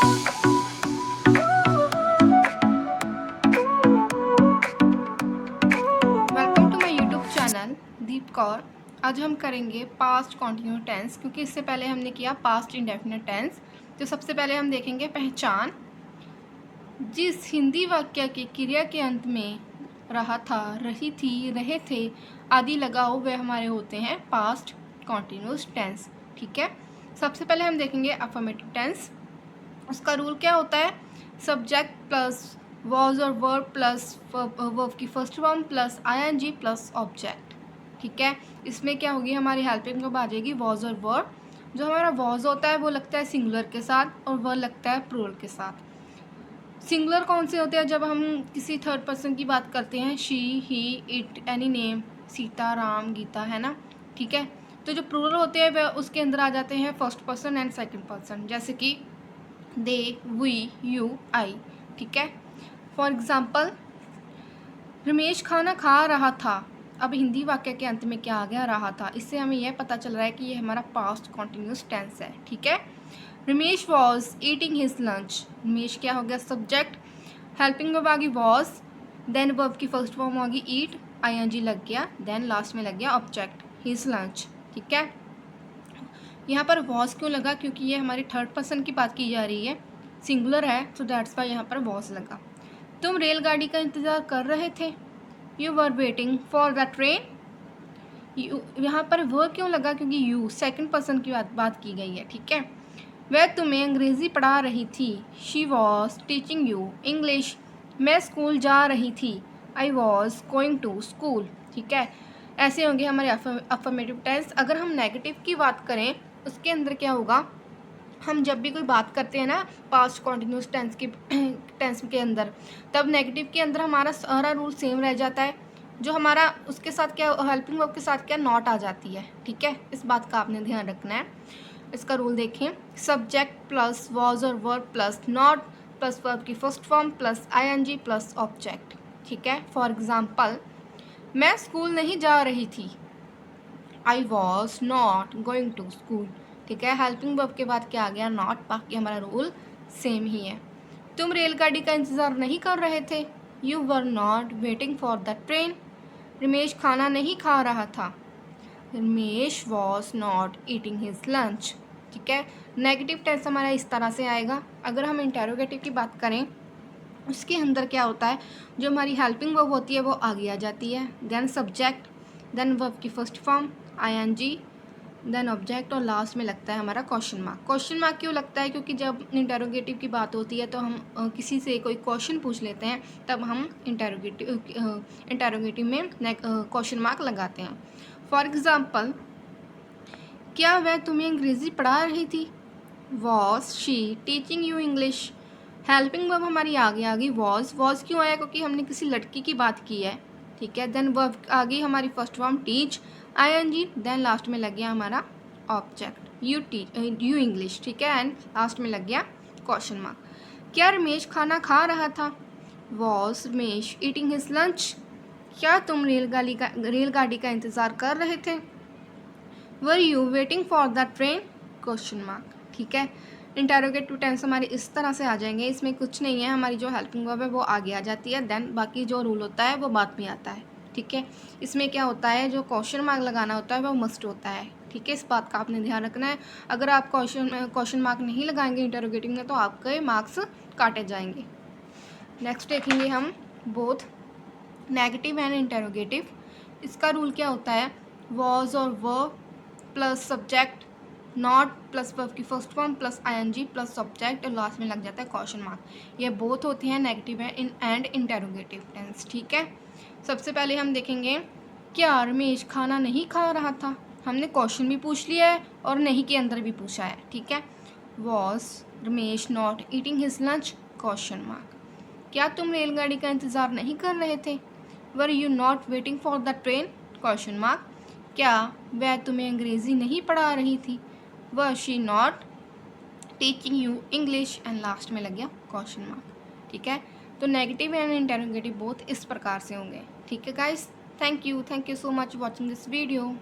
Welcome to my YouTube channel Deep Kaur. आज हम करेंगे पास्ट कॉन्टिन्यूस टेंस, क्योंकि इससे पहले हमने किया पास्ट इंडेफिनिट टेंस। तो सबसे पहले हम देखेंगे पहचान। जिस हिंदी वाक्य के क्रिया के अंत में रहा था, रही थी, रहे थे आदि लगा हो, वे हमारे होते हैं पास्ट कॉन्टिन्यूस टेंस। ठीक है, सबसे पहले हम देखेंगे अफर्मेटिव टेंस। उसका रूल क्या होता है? सब्जेक्ट प्लस वॉज और वर्ब प्लस वर्ब की first form plus ING plus object. ठीक है, इसमें क्या होगी? हमारी हेल्पिंग वर्ब आ जाएगी वॉज और वर्ब। जो हमारा वॉज होता है वो लगता है सिंगुलर के साथ और वर्ब लगता है प्लूरल के साथ। सिंगुलर कौन से होते हैं? जब हम किसी थर्ड पर्सन की बात करते हैं, she, he, it, any name, Sita, Ram, Gita, है ना। ठीक है, तो जो प्लूरल होते हैं वह उसके अंदर आ जाते हैं first person and second person, जैसे कि दे, वी, यू, आई। ठीक है, फॉर एग्जाम्पल रमेश खाना खा रहा था। अब हिंदी वाक्य के अंत में क्या आ गया? रहा था। इससे हमें यह पता चल रहा है कि ये हमारा पास्ट कॉन्टिन्यूस टेंस है। ठीक है, Ramesh was eating his lunch. Ramesh क्या हो गया? सब्जेक्ट, हेल्पिंग वर्ब आ गई वॉज, देन वर्ब की फर्स्ट फॉर्म होगी ईट, आईएनजी लग गया, देन लास्ट में लग गया ऑब्जेक्ट हिज लंच। ठीक है, यहाँ पर वॉज क्यों लगा? क्योंकि ये हमारी थर्ड पर्सन की बात की जा रही है, सिंगुलर है, सो दैट्स वाई यहाँ पर वॉज लगा। तुम रेलगाड़ी का इंतज़ार कर रहे थे। You were waiting for the train. You यहाँ पर वह क्यों लगा? क्योंकि यू सेकंड पर्सन की बात की गई है। ठीक है, वह तुम्हें अंग्रेज़ी पढ़ा रही थी। She was teaching you English. मैं स्कूल जा रही थी। I was going to school. ठीक है, ऐसे होंगे हमारे अफर्मेटिव टेंस। अगर हम नेगेटिव की बात करें, उसके अंदर क्या होगा? हम जब भी कोई बात करते हैं ना पास्ट कॉन्टिन्यूस टेंस के अंदर, तब नेगेटिव के अंदर हमारा सारा रूल सेम रह जाता है। जो हमारा उसके साथ क्या, हेल्पिंग वर्ब के साथ क्या, नॉट आ जाती है। ठीक है, इस बात का आपने ध्यान रखना है। इसका रूल देखें, सब्जेक्ट प्लस वॉज और verb plus not plus verb की first form plus ING plus object. ठीक है, फॉर एग्जाम्पल मैं स्कूल नहीं जा रही थी। I was not going to school. ठीक है, हेल्पिंग वर्ब के बाद क्या आ गया? नॉट। बाकी हमारा रूल सेम ही है। तुम रेलगाड़ी का इंतज़ार नहीं कर रहे थे। You were not waiting for the train. Ramesh खाना नहीं खा रहा था। Ramesh was not eating his lunch. ठीक है, नेगेटिव टेंस हमारा इस तरह से आएगा। अगर हम इंटेरोगेटिव की बात करें, उसके अंदर क्या होता है? जो हमारी हेल्पिंग वर्ब होती है वो आगे आ जाती है, देन सब्जेक्ट, देन वर्ब की first form ING, then object, और लास्ट में लगता है हमारा क्वेश्चन मार्क। क्वेश्चन मार्क क्यों लगता है? क्योंकि जब इंटेरोगेटिव की बात होती है तो हम किसी से कोई क्वेश्चन पूछ लेते हैं, तब हम इंटेरोगेटिव में क्वेश्चन मार्क लगाते हैं। फॉर एग्ज़ाम्पल, क्या वह तुम्हें अंग्रेज़ी पढ़ा रही थी। Was she teaching you English. Helping verb हमारी आगे आ गई वॉज क्यों आया? क्योंकि हमने किसी लड़की की बात की है। ठीक है, देन वर्ब आ गई हमारी first form teach, ING, then last में लग गया हमारा ऑब्जेक्ट यू इंग्लिश। ठीक है, एंड लास्ट में लग गया क्वेश्चन मार्क। क्या रमेश खाना खा रहा था। Was Ramesh eating his lunch. क्या तुम रेलगाड़ी का इंतज़ार कर रहे थे। Were you waiting for the train, question mark. ठीक है, इंटेरोगेटिव टेंस हमारे इस तरह से आ जाएंगे। इसमें कुछ नहीं है, हमारी जो हेल्पिंग वर्ब है वो आगे आ जाती है, देन बाकी जो रूल होता है वो बाद में आता है। ठीक है, इसमें क्या होता है? जो क्वेश्चन मार्क लगाना होता है वो मस्ट होता है। ठीक है, इस बात का आपने ध्यान रखना है। अगर आप क्वेश्चन मार्क नहीं लगाएंगे इंटेरोगेटिव में तो आपके मार्क्स काटे जाएंगे। नेक्स्ट देखेंगे हम बोथ नेगेटिव एंड इंटेरोगेटिव। इसका रूल क्या होता है? वॉज और verb plus subject, not plus verb की first form plus ING plus subject, और लास्ट में लग जाता है क्वेश्चन मार्क। ये बोथ होते हैं नेगेटिव एंड इंटेरोगेटिव टेंस। ठीक है, सबसे पहले हम देखेंगे, क्या रमेश खाना नहीं खा रहा था। हमने क्वेश्चन भी पूछ लिया है और नहीं के अंदर भी पूछा है। ठीक है, was Ramesh not eating his lunch, question mark. क्या तुम रेलगाड़ी का इंतज़ार नहीं कर रहे थे। Were you not waiting for the train, question mark. क्या वह तुम्हें अंग्रेज़ी नहीं पढ़ा रही थी। Were she not teaching you English, and last में लग गया क्वेश्चन मार्क। ठीक है, तो नेगेटिव एंड इंटेरोगेटिव बोथ इस प्रकार से होंगे। ठीक है guys, thank you so much watching this video.